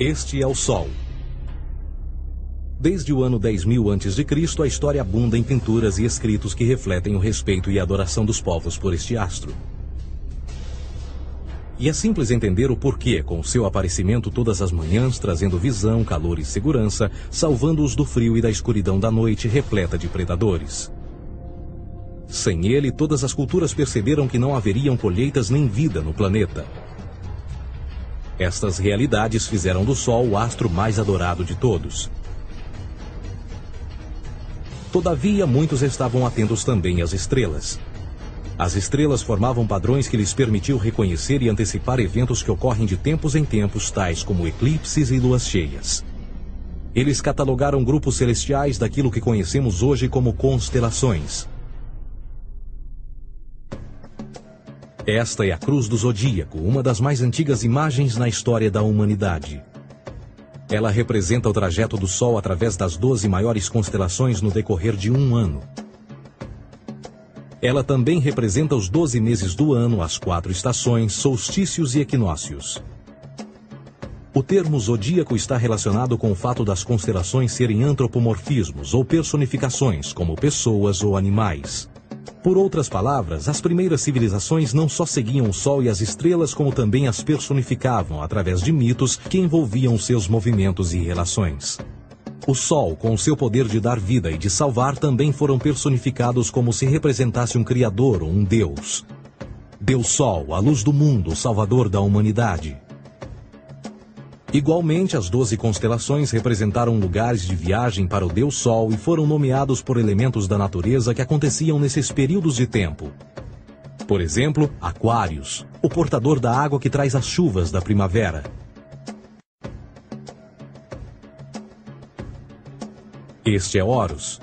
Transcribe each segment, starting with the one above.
Este é o Sol. Desde o ano 10.000 a.C., a história abunda em pinturas e escritos que refletem o respeito e a adoração dos povos por este astro. E é simples entender o porquê, com seu aparecimento todas as manhãs, trazendo visão, calor e segurança, salvando-os do frio e da escuridão da noite repleta de predadores. Sem ele, todas as culturas perceberam que não haveriam colheitas nem vida no planeta. Estas realidades fizeram do Sol o astro mais adorado de todos. Todavia, muitos estavam atentos também às estrelas. As estrelas formavam padrões que lhes permitiam reconhecer e antecipar eventos que ocorrem de tempos em tempos, tais como eclipses e luas cheias. Eles catalogaram grupos celestiais daquilo que conhecemos hoje como constelações. Esta é a Cruz do Zodíaco, uma das mais antigas imagens na história da humanidade. Ela representa o trajeto do Sol através das 12 maiores constelações no decorrer de um ano. Ela também representa os 12 meses do ano, as 4 estações, solstícios e equinócios. O termo zodíaco está relacionado com o fato das constelações serem antropomorfismos ou personificações, como pessoas ou animais. Por outras palavras, as primeiras civilizações não só seguiam o Sol e as estrelas, como também as personificavam através de mitos que envolviam seus movimentos e relações. O Sol, com o seu poder de dar vida e de salvar, também foram personificados como se representasse um criador ou um deus. Deus Sol, a luz do mundo, o salvador da humanidade. Igualmente, as 12 constelações representaram lugares de viagem para o Deus Sol e foram nomeados por elementos da natureza que aconteciam nesses períodos de tempo. Por exemplo, Aquários, o portador da água que traz as chuvas da primavera. Este é Horus.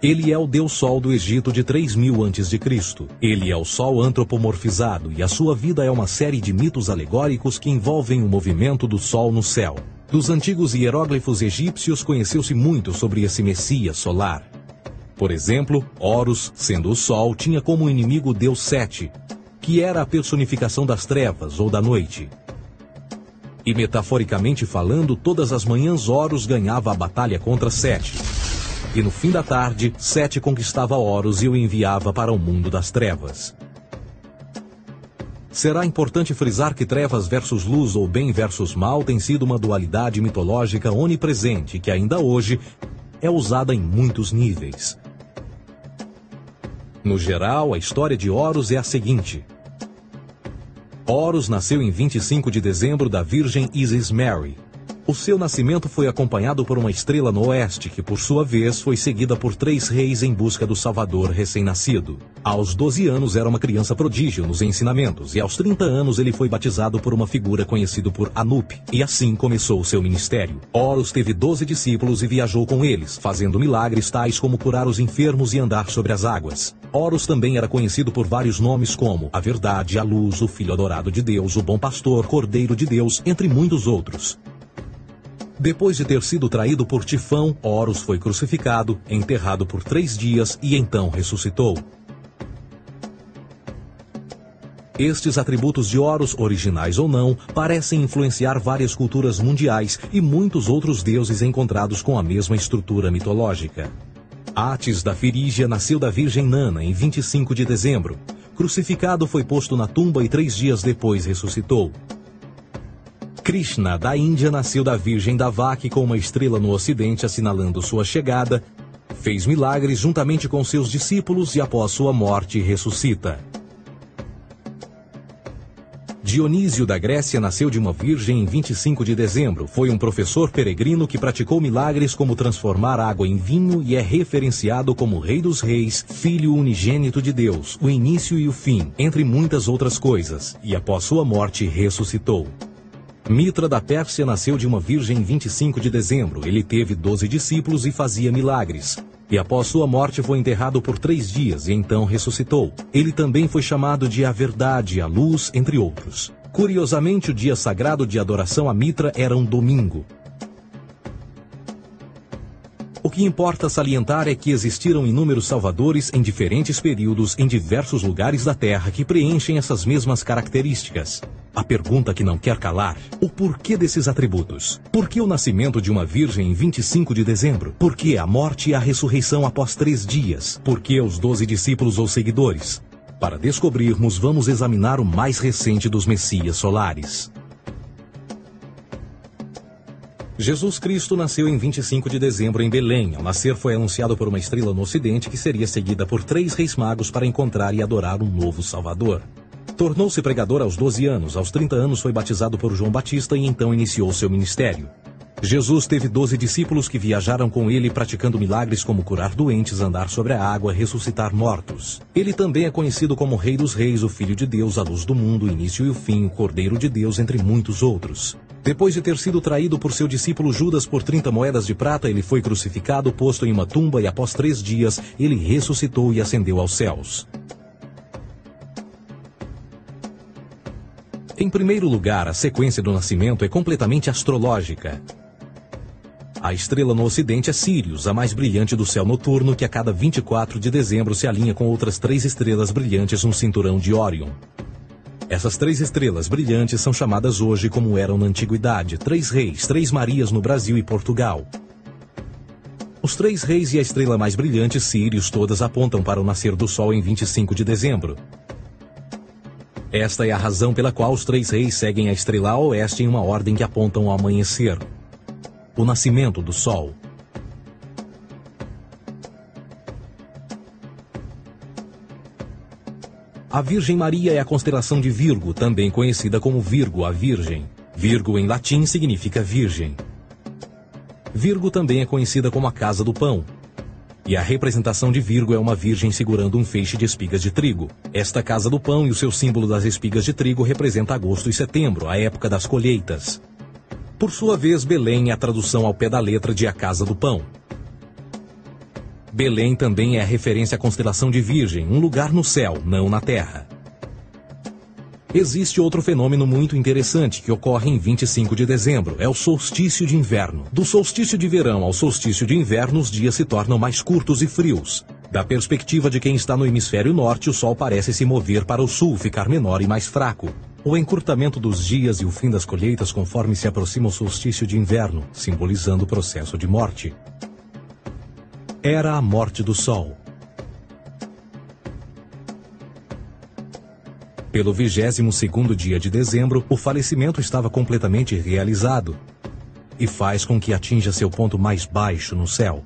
Ele é o Deus Sol do Egito de 3.000 a.C. Ele é o Sol antropomorfizado e a sua vida é uma série de mitos alegóricos que envolvem o movimento do Sol no céu. Dos antigos hieróglifos egípcios conheceu-se muito sobre esse Messias solar. Por exemplo, Horus, sendo o Sol, tinha como inimigo o Deus Sete, que era a personificação das trevas ou da noite. E metaforicamente falando, todas as manhãs Horus ganhava a batalha contra Sete. E no fim da tarde, Sete conquistava Horus e o enviava para o mundo das trevas. Será importante frisar que trevas versus luz ou bem versus mal tem sido uma dualidade mitológica onipresente que ainda hoje é usada em muitos níveis. No geral, a história de Horus é a seguinte. Horus nasceu em 25 de dezembro da Virgem Isis Mary. O seu nascimento foi acompanhado por uma estrela no oeste, que por sua vez foi seguida por 3 reis em busca do Salvador recém-nascido. Aos 12 anos era uma criança prodígio nos ensinamentos, e aos 30 anos ele foi batizado por uma figura conhecida por Anup, e assim começou o seu ministério. Horus teve 12 discípulos e viajou com eles, fazendo milagres tais como curar os enfermos e andar sobre as águas. Horus também era conhecido por vários nomes como a Verdade, a Luz, o Filho Adorado de Deus, o Bom Pastor, Cordeiro de Deus, entre muitos outros. Depois de ter sido traído por Tifão, Horus foi crucificado, enterrado por 3 dias e então ressuscitou. Estes atributos de Horus, originais ou não, parecem influenciar várias culturas mundiais e muitos outros deuses encontrados com a mesma estrutura mitológica. Atis da Firígia nasceu da Virgem Nana em 25 de dezembro. Crucificado, foi posto na tumba e 3 dias depois ressuscitou. Krishna, da Índia, nasceu da Virgem Davaki com uma estrela no ocidente assinalando sua chegada, fez milagres juntamente com seus discípulos e após sua morte ressuscita. Dionísio da Grécia nasceu de uma virgem em 25 de dezembro. Foi um professor peregrino que praticou milagres como transformar água em vinho e é referenciado como Rei dos Reis, Filho unigênito de Deus, o início e o fim, entre muitas outras coisas, e após sua morte ressuscitou. Mitra da Pérsia nasceu de uma virgem em 25 de dezembro. Ele teve 12 discípulos e fazia milagres. E após sua morte foi enterrado por 3 dias e então ressuscitou. Ele também foi chamado de a Verdade, a Luz, entre outros. Curiosamente, o dia sagrado de adoração a Mitra era um domingo. O que importa salientar é que existiram inúmeros salvadores em diferentes períodos em diversos lugares da Terra que preenchem essas mesmas características. A pergunta que não quer calar: o porquê desses atributos? Por que o nascimento de uma virgem em 25 de dezembro? Por que a morte e a ressurreição após 3 dias? Por que os 12 discípulos ou seguidores? Para descobrirmos, vamos examinar o mais recente dos Messias solares. Jesus Cristo nasceu em 25 de dezembro em Belém. Ao nascer foi anunciado por uma estrela no ocidente que seria seguida por 3 reis magos para encontrar e adorar um novo Salvador. Tornou-se pregador aos 12 anos. Aos 30 anos foi batizado por João Batista e então iniciou seu ministério. Jesus teve 12 discípulos que viajaram com ele praticando milagres como curar doentes, andar sobre a água, ressuscitar mortos. Ele também é conhecido como Rei dos Reis, o Filho de Deus, a luz do mundo, o início e o fim, o Cordeiro de Deus, entre muitos outros. Depois de ter sido traído por seu discípulo Judas por 30 moedas de prata, ele foi crucificado, posto em uma tumba e após 3 dias ele ressuscitou e ascendeu aos céus. Em primeiro lugar, a sequência do nascimento é completamente astrológica. A estrela no ocidente é Sírius, a mais brilhante do céu noturno, que a cada 24 de dezembro se alinha com outras 3 estrelas brilhantes no cinturão de Órion. Essas 3 estrelas brilhantes são chamadas hoje, como eram na antiguidade, 3 reis, 3 Marias no Brasil e Portugal. Os 3 reis e a estrela mais brilhante, Sírius, todas apontam para o nascer do Sol em 25 de dezembro. Esta é a razão pela qual os 3 reis seguem a estrela a oeste em uma ordem que apontam ao amanhecer. O nascimento do Sol. A Virgem Maria é a constelação de Virgo, também conhecida como Virgo, a Virgem. Virgo em latim significa virgem. Virgo também é conhecida como a casa do pão. E a representação de Virgo é uma virgem segurando um feixe de espigas de trigo. Esta casa do pão e o seu símbolo das espigas de trigo representa agosto e setembro, a época das colheitas. Por sua vez, Belém é a tradução ao pé da letra de a casa do pão. Belém também é a referência à constelação de Virgem, um lugar no céu, não na terra. Existe outro fenômeno muito interessante que ocorre em 25 de dezembro, é o solstício de inverno. Do solstício de verão ao solstício de inverno, os dias se tornam mais curtos e frios. Da perspectiva de quem está no hemisfério norte, o sol parece se mover para o sul, ficar menor e mais fraco. O encurtamento dos dias e o fim das colheitas conforme se aproxima o solstício de inverno, simbolizando o processo de morte. Era a morte do Sol. Pelo 22º dia de dezembro, o falecimento estava completamente realizado e faz com que atinja seu ponto mais baixo no céu.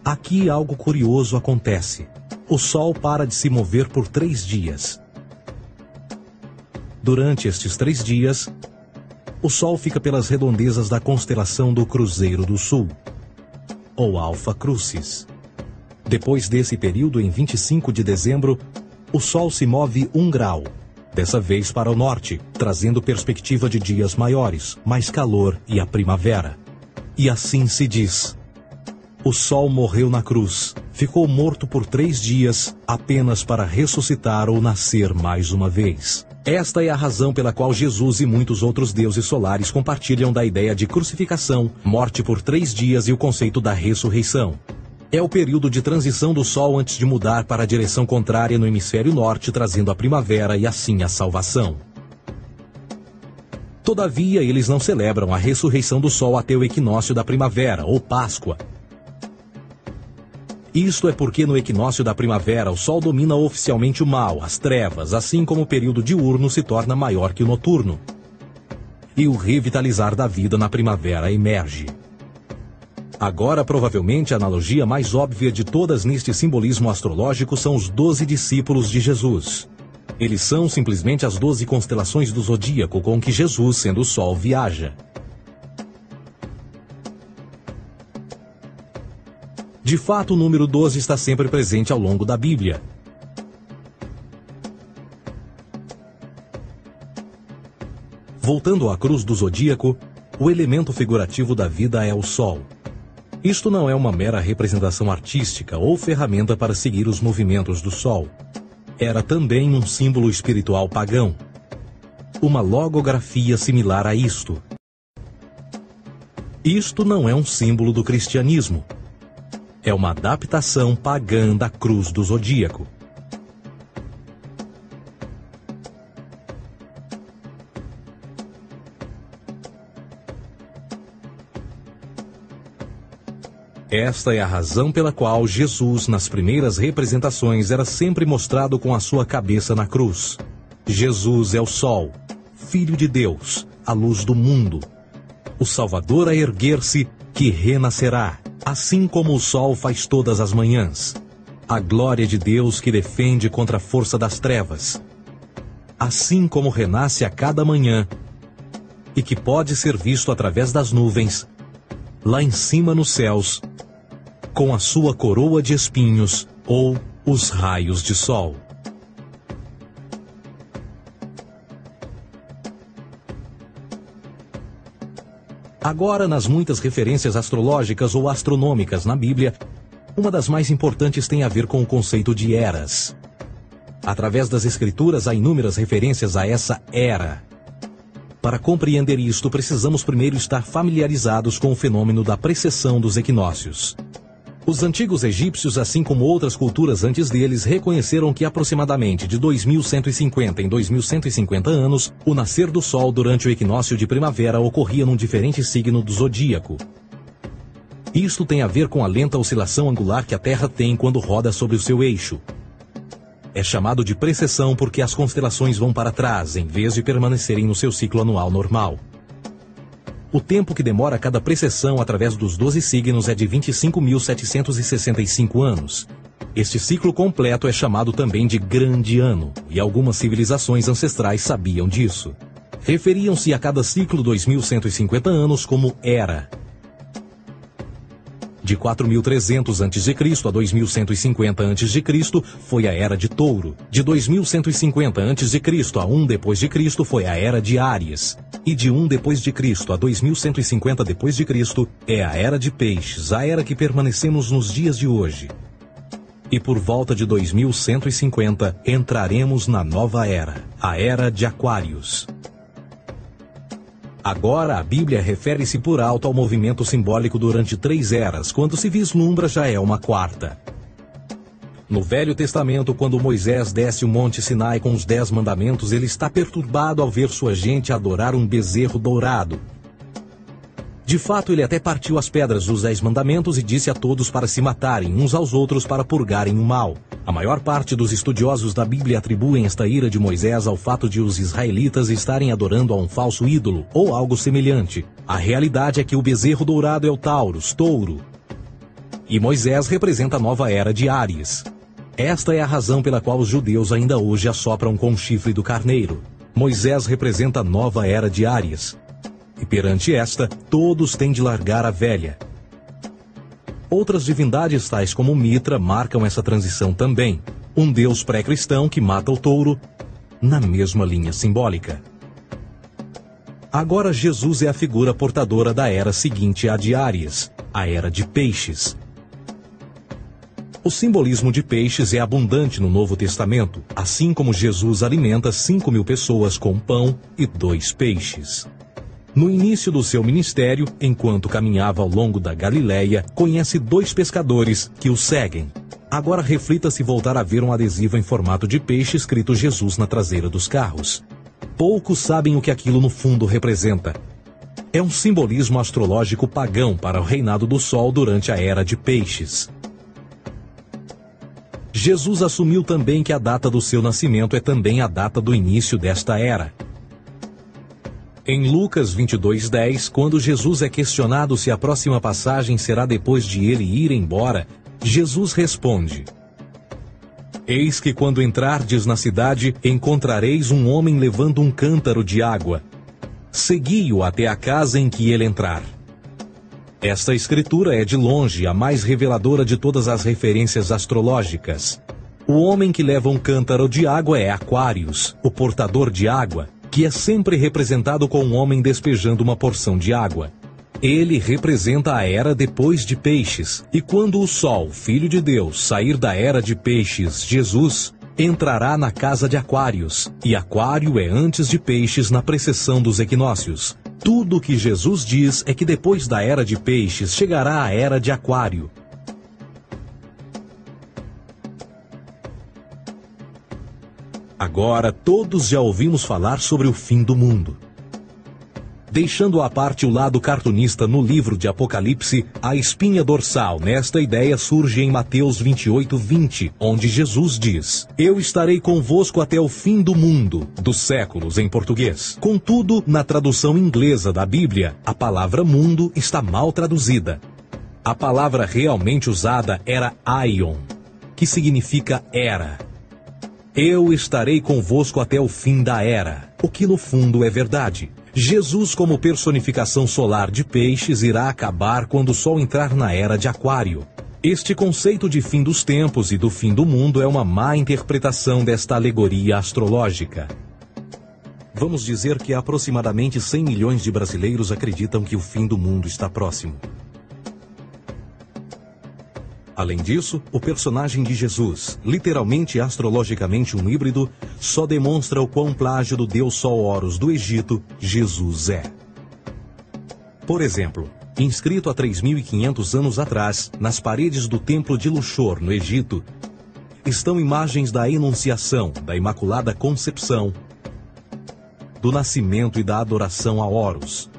Aqui algo curioso acontece. O Sol para de se mover por 3 dias. Durante estes 3 dias, o Sol fica pelas redondezas da constelação do Cruzeiro do Sul, ou Alfa Crucis. Depois desse período, em 25 de dezembro, o Sol se move 1 grau, dessa vez para o norte, trazendo perspectiva de dias maiores, mais calor e a primavera. E assim se diz: o Sol morreu na cruz, ficou morto por 3 dias, apenas para ressuscitar ou nascer mais uma vez. Esta é a razão pela qual Jesus e muitos outros deuses solares compartilham da ideia de crucificação, morte por 3 dias e o conceito da ressurreição. É o período de transição do Sol antes de mudar para a direção contrária no hemisfério norte, trazendo a primavera e assim a salvação. Todavia, eles não celebram a ressurreição do Sol até o equinócio da primavera, ou Páscoa. Isto é porque no equinócio da primavera o Sol domina oficialmente o mal, as trevas, assim como o período diurno se torna maior que o noturno. E o revitalizar da vida na primavera emerge. Agora, provavelmente, a analogia mais óbvia de todas neste simbolismo astrológico são os 12 discípulos de Jesus. Eles são simplesmente as 12 constelações do zodíaco com que Jesus, sendo o Sol, viaja. De fato, o número 12 está sempre presente ao longo da Bíblia. Voltando à cruz do zodíaco, o elemento figurativo da vida é o Sol. Isto não é uma mera representação artística ou ferramenta para seguir os movimentos do Sol. Era também um símbolo espiritual pagão. Uma logografia similar a isto. Isto não é um símbolo do cristianismo. É uma adaptação pagã da cruz do zodíaco. Esta é a razão pela qual Jesus, nas primeiras representações, era sempre mostrado com a sua cabeça na cruz. Jesus é o Sol, Filho de Deus, a luz do mundo. O Salvador a erguer-se, que renascerá, assim como o sol faz todas as manhãs. A glória de Deus que defende contra a força das trevas. Assim como renasce a cada manhã, e que pode ser visto através das nuvens, lá em cima nos céus, com a sua coroa de espinhos ou os raios de sol. Agora, nas muitas referências astrológicas ou astronômicas na Bíblia, uma das mais importantes tem a ver com o conceito de eras. Através das Escrituras há inúmeras referências a essa era. Para compreender isto, precisamos primeiro estar familiarizados com o fenômeno da precessão dos equinócios. Os antigos egípcios, assim como outras culturas antes deles, reconheceram que aproximadamente de 2150 em 2150 anos, o nascer do Sol durante o equinócio de primavera ocorria num diferente signo do zodíaco. Isto tem a ver com a lenta oscilação angular que a Terra tem quando roda sobre o seu eixo. É chamado de precessão porque as constelações vão para trás, em vez de permanecerem no seu ciclo anual normal. O tempo que demora cada precessão através dos 12 signos é de 25.765 anos. Este ciclo completo é chamado também de Grande Ano, e algumas civilizações ancestrais sabiam disso. Referiam-se a cada ciclo 2.150 anos como Era. De 4.300 a.C. a 2.150 a.C. foi a Era de Touro. De 2.150 a.C. a 1 d.C. foi a Era de Áries. E de 1 d.C. a 2.150 d.C. é a Era de Peixes, a era que permanecemos nos dias de hoje. E por volta de 2150 entraremos na nova era, a Era de Aquários. Agora, a Bíblia refere-se por alto ao movimento simbólico durante 3 eras, quando se vislumbra já é uma quarta. No Velho Testamento, quando Moisés desce o Monte Sinai com os 10 mandamentos, ele está perturbado ao ver sua gente adorar um bezerro dourado. De fato, ele até partiu as pedras dos 10 mandamentos e disse a todos para se matarem uns aos outros para purgarem o mal. A maior parte dos estudiosos da Bíblia atribuem esta ira de Moisés ao fato de os israelitas estarem adorando a um falso ídolo, ou algo semelhante. A realidade é que o bezerro dourado é o Taurus, touro. E Moisés representa a nova era de Áries. Esta é a razão pela qual os judeus ainda hoje assopram com o chifre do carneiro. Moisés representa a nova era de Áries. E perante esta, todos têm de largar a velha. Outras divindades, tais como Mitra, marcam essa transição também. Um deus pré-cristão que mata o touro, na mesma linha simbólica. Agora Jesus é a figura portadora da era seguinte à de Áries, a era de Peixes. O simbolismo de peixes é abundante no Novo Testamento, assim como Jesus alimenta 5.000 pessoas com pão e 2 peixes. No início do seu ministério, enquanto caminhava ao longo da Galileia, conhece 2 pescadores que o seguem. Agora reflita se voltar a ver um adesivo em formato de peixe escrito Jesus na traseira dos carros. Poucos sabem o que aquilo no fundo representa. É um simbolismo astrológico pagão para o reinado do Sol durante a Era de Peixes. Jesus assumiu também que a data do seu nascimento é também a data do início desta era. Em Lucas 22:10, quando Jesus é questionado se a próxima passagem será depois de ele ir embora, Jesus responde: Eis que quando entrardes na cidade, encontrareis um homem levando um cântaro de água. Segui-o até a casa em que ele entrar. Esta escritura é de longe a mais reveladora de todas as referências astrológicas. O homem que leva um cântaro de água é Aquários, o portador de água, que é sempre representado com um homem despejando uma porção de água. Ele representa a era depois de Peixes, e quando o Sol, Filho de Deus, sair da era de Peixes, Jesus, entrará na casa de Aquários, e Aquário é antes de Peixes na precessão dos equinócios. Tudo o que Jesus diz é que depois da era de peixes chegará a era de aquário. Agora todos já ouvimos falar sobre o fim do mundo. Deixando à parte o lado cartunista no livro de Apocalipse, a espinha dorsal nesta ideia surge em Mateus 28:20, onde Jesus diz: Eu estarei convosco até o fim do mundo, dos séculos em português. Contudo, na tradução inglesa da Bíblia, a palavra mundo está mal traduzida. A palavra realmente usada era aion, que significa era. Eu estarei convosco até o fim da era, o que no fundo é verdade. Jesus, como personificação solar de peixes, irá acabar quando o Sol entrar na era de aquário. Este conceito de fim dos tempos e do fim do mundo é uma má interpretação desta alegoria astrológica. Vamos dizer que aproximadamente 100 milhões de brasileiros acreditam que o fim do mundo está próximo. Além disso, o personagem de Jesus, literalmente e astrologicamente um híbrido, só demonstra o quão plágio do deus Sol Horus do Egito, Jesus é. Por exemplo, inscrito há 3.500 anos atrás, nas paredes do templo de Luxor, no Egito, estão imagens da Enunciação, da Imaculada Concepção, do nascimento e da adoração a Horus.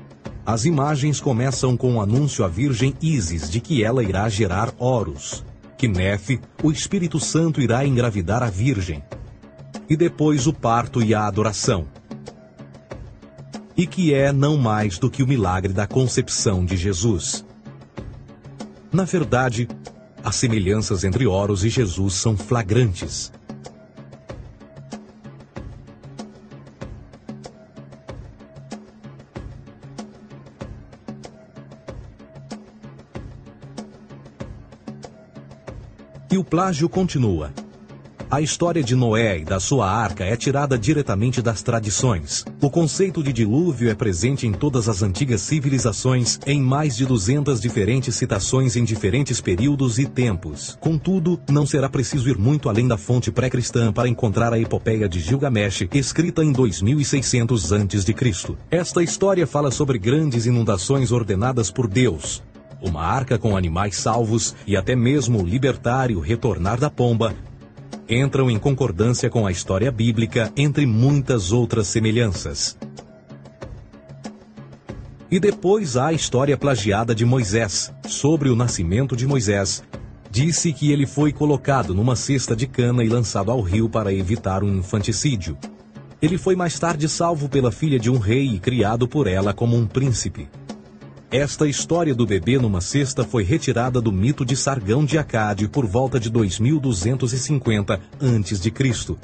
As imagens começam com o anúncio à Virgem Ísis de que ela irá gerar Horus, que Nefe, o Espírito Santo, irá engravidar a Virgem, e depois o parto e a adoração, e que é não mais do que o milagre da concepção de Jesus. Na verdade, as semelhanças entre Horus e Jesus são flagrantes. E o plágio continua. A história de Noé e da sua arca é tirada diretamente das tradições. O conceito de dilúvio é presente em todas as antigas civilizações, em mais de 200 diferentes citações em diferentes períodos e tempos. Contudo, não será preciso ir muito além da fonte pré-cristã para encontrar a epopeia de Gilgamesh, escrita em 2600 a.C. Esta história fala sobre grandes inundações ordenadas por Deus, uma arca com animais salvos e até mesmo o libertário retornar da pomba, entram em concordância com a história bíblica, entre muitas outras semelhanças. E depois há a história plagiada de Moisés. Sobre o nascimento de Moisés, disse que ele foi colocado numa cesta de cana e lançado ao rio para evitar um infanticídio. Ele foi mais tarde salvo pela filha de um rei e criado por ela como um príncipe. Esta história do bebê numa cesta foi retirada do mito de Sargão de Acade por volta de 2250 a.C.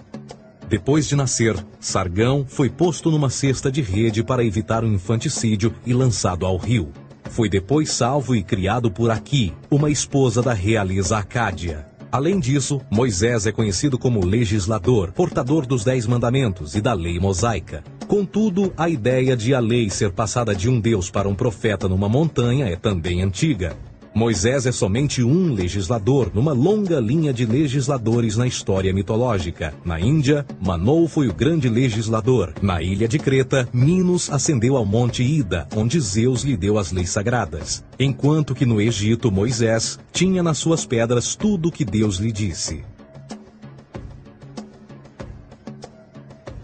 Depois de nascer, Sargão foi posto numa cesta de rede para evitar um infanticídio e lançado ao rio. Foi depois salvo e criado por Aqui, uma esposa da realeza Acádia. Além disso, Moisés é conhecido como legislador, portador dos 10 mandamentos e da lei mosaica. Contudo, a ideia de a lei ser passada de um deus para um profeta numa montanha é também antiga. Moisés é somente um legislador numa longa linha de legisladores na história mitológica. Na Índia, Manou foi o grande legislador. Na ilha de Creta, Minos ascendeu ao monte Ida, onde Zeus lhe deu as leis sagradas. Enquanto que no Egito, Moisés tinha nas suas pedras tudo o que Deus lhe disse.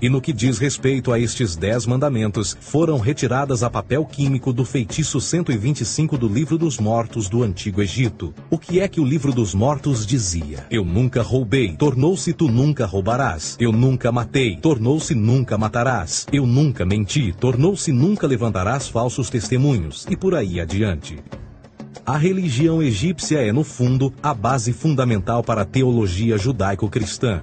E no que diz respeito a estes 10 mandamentos, foram retiradas a papel químico do feitiço 125 do Livro dos Mortos do Antigo Egito. O que é que o Livro dos Mortos dizia? Eu nunca roubei, tornou-se tu nunca roubarás. Eu nunca matei, tornou-se nunca matarás. Eu nunca menti, tornou-se nunca levantarás falsos testemunhos. E por aí adiante. A religião egípcia é, no fundo, a base fundamental para a teologia judaico-cristã.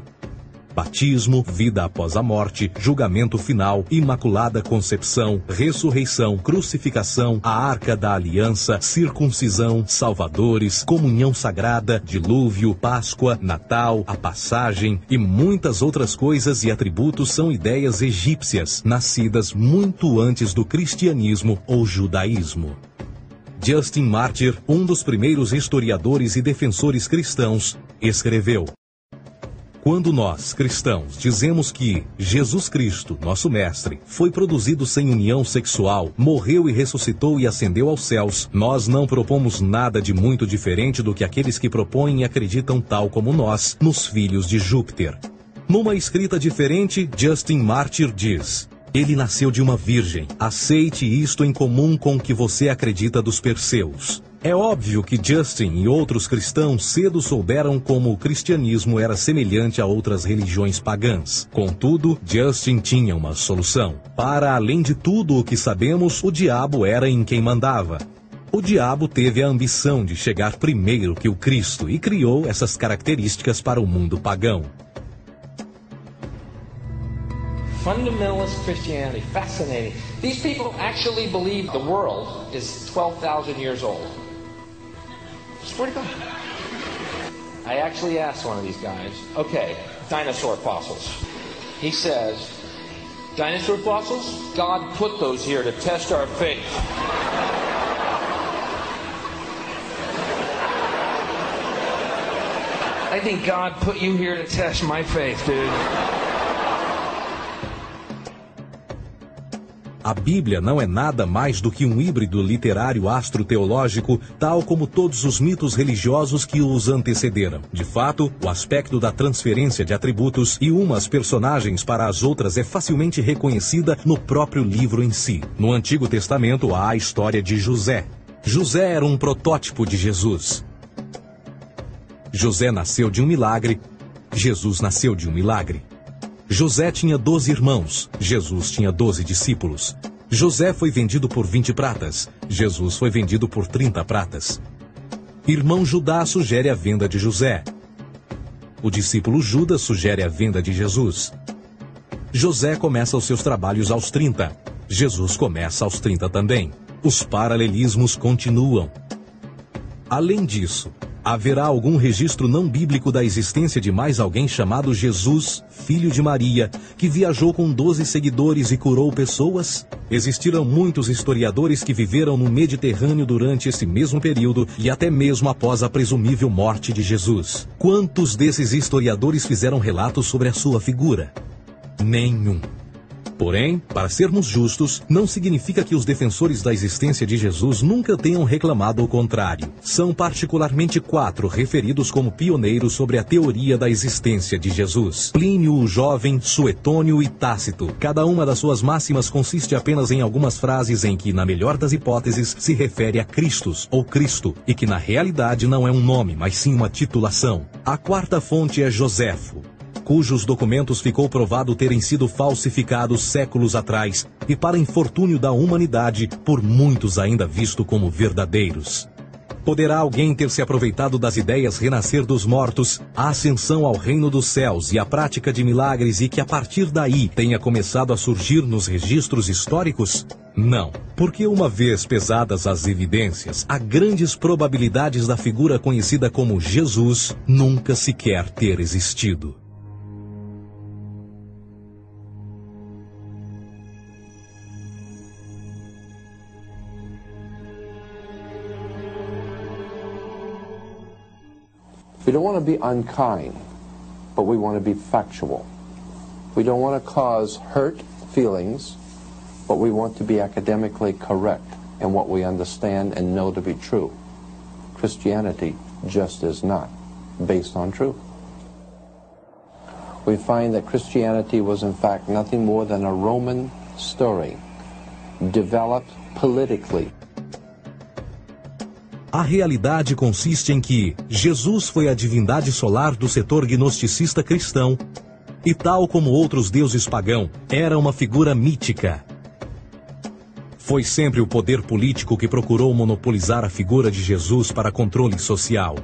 Batismo, vida após a morte, julgamento final, imaculada concepção, ressurreição, crucificação, a arca da aliança, circuncisão, salvadores, comunhão sagrada, dilúvio, Páscoa, Natal, a passagem e muitas outras coisas e atributos são ideias egípcias, nascidas muito antes do cristianismo ou judaísmo. Justin Martyr, um dos primeiros historiadores e defensores cristãos, escreveu: Quando nós, cristãos, dizemos que Jesus Cristo, nosso Mestre, foi produzido sem união sexual, morreu e ressuscitou e ascendeu aos céus, nós não propomos nada de muito diferente do que aqueles que propõem e acreditam tal como nós, nos filhos de Júpiter. Numa escrita diferente, Justin Martyr diz: ele nasceu de uma virgem. Aceite isto em comum com o que você acredita dos Perseus. É óbvio que Justin e outros cristãos cedo souberam como o cristianismo era semelhante a outras religiões pagãs. Contudo, Justin tinha uma solução. Para além de tudo o que sabemos, o diabo era em quem mandava. O diabo teve a ambição de chegar primeiro que o Cristo e criou essas características para o mundo pagão. Fundamentalist Christianity, fascinating. These people actually believe the world is 12,000 years old. Swear to God. I actually asked one of these guys, okay, dinosaur fossils. He says, dinosaur fossils? God put those here to test our faith. I think God put you here to test my faith, dude. A Bíblia não é nada mais do que um híbrido literário astro-teológico, tal como todos os mitos religiosos que os antecederam. De fato, o aspecto da transferência de atributos e umas personagens para as outras é facilmente reconhecida no próprio livro em si. No Antigo Testamento há a história de José. José era um protótipo de Jesus. José nasceu de um milagre. Jesus nasceu de um milagre. José tinha 12 irmãos, Jesus tinha 12 discípulos. José foi vendido por 20 pratas, Jesus foi vendido por 30 pratas. Irmão Judá sugere a venda de José. O discípulo Judas sugere a venda de Jesus. José começa os seus trabalhos aos 30, Jesus começa aos 30 também. Os paralelismos continuam. Além disso, haverá algum registro não bíblico da existência de mais alguém chamado Jesus, filho de Maria, que viajou com 12 seguidores e curou pessoas? Existiram muitos historiadores que viveram no Mediterrâneo durante esse mesmo período e até mesmo após a presumível morte de Jesus. Quantos desses historiadores fizeram relatos sobre a sua figura? Nenhum. Porém, para sermos justos, não significa que os defensores da existência de Jesus nunca tenham reclamado o contrário. São particularmente 4 referidos como pioneiros sobre a teoria da existência de Jesus: Plínio o Jovem, Suetônio e Tácito. Cada uma das suas máximas consiste apenas em algumas frases em que, na melhor das hipóteses, se refere a Christus ou Cristo, e que na realidade não é um nome, mas sim uma titulação. A 4ª fonte é Joséfo, cujos documentos ficou provado terem sido falsificados séculos atrás e, para infortúnio da humanidade, por muitos ainda visto como verdadeiros. Poderá alguém ter se aproveitado das ideias renascer dos mortos, a ascensão ao reino dos céus e a prática de milagres e que a partir daí tenha começado a surgir nos registros históricos? Não, porque uma vez pesadas as evidências, há grandes probabilidades da figura conhecida como Jesus nunca sequer ter existido. We don't want to be unkind, but we want to be factual. We don't want to cause hurt feelings, but we want to be academically correct in what we understand and know to be true. Christianity just is not based on truth. We find that Christianity was in fact nothing more than a Roman story, developed politically. A realidade consiste em que Jesus foi a divindade solar do setor gnosticista cristão e, tal como outros deuses pagãos, era uma figura mítica. Foi sempre o poder político que procurou monopolizar a figura de Jesus para controle social.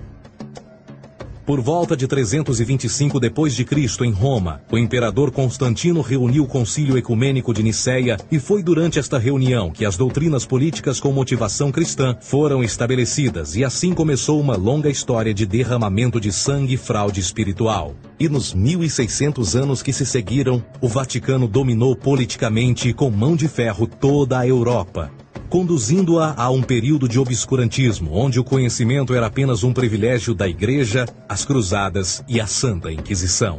Por volta de 325 d.C., em Roma, o imperador Constantino reuniu o Concílio Ecumênico de Nicéia e foi durante esta reunião que as doutrinas políticas com motivação cristã foram estabelecidas e assim começou uma longa história de derramamento de sangue e fraude espiritual. E nos 1600 anos que se seguiram, o Vaticano dominou politicamente e com mão de ferro toda a Europa. conduzindo-a a um período de obscurantismo, onde o conhecimento era apenas um privilégio da Igreja, as Cruzadas e a Santa Inquisição.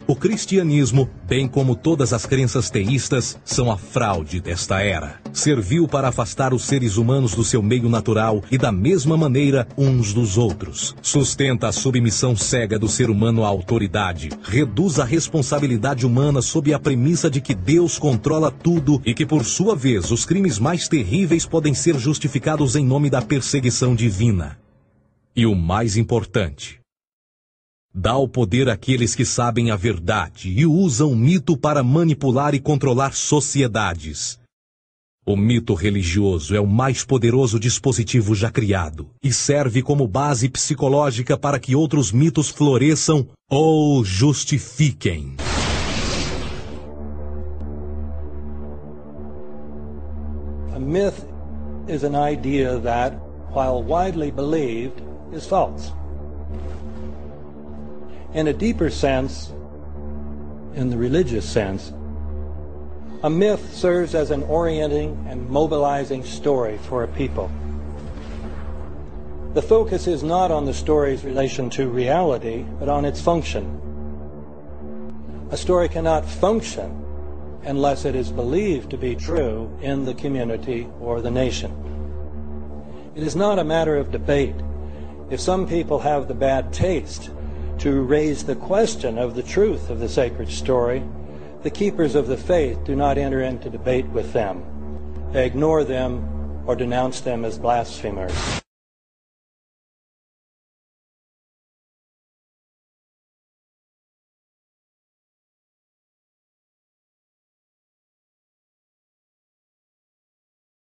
O cristianismo, bem como todas as crenças teístas, são a fraude desta era. Serviu para afastar os seres humanos do seu meio natural e da mesma maneira uns dos outros. Sustenta a submissão cega do ser humano à autoridade. Reduz a responsabilidade humana sob a premissa de que Deus controla tudo e que, por sua vez, os crimes mais terríveis podem ser justificados em nome da perseguição divina. E o mais importante, dá o poder àqueles que sabem a verdade e usam o mito para manipular e controlar sociedades. O mito religioso é o mais poderoso dispositivo já criado e serve como base psicológica para que outros mitos floresçam ou justifiquem. A myth is an idea that, while widely believed, is false. In a deeper sense, in the religious sense, a myth serves as an orienting and mobilizing story for a people. The focus is not on the story's relation to reality, but on its function. A story cannot function unless it is believed to be true in the community or the nation. It is not a matter of debate. If some people have the bad taste to raise the question of the truth of the sacred story, the keepers of the faith do not enter into debate with them. They ignore them or denounce them as blasphemers.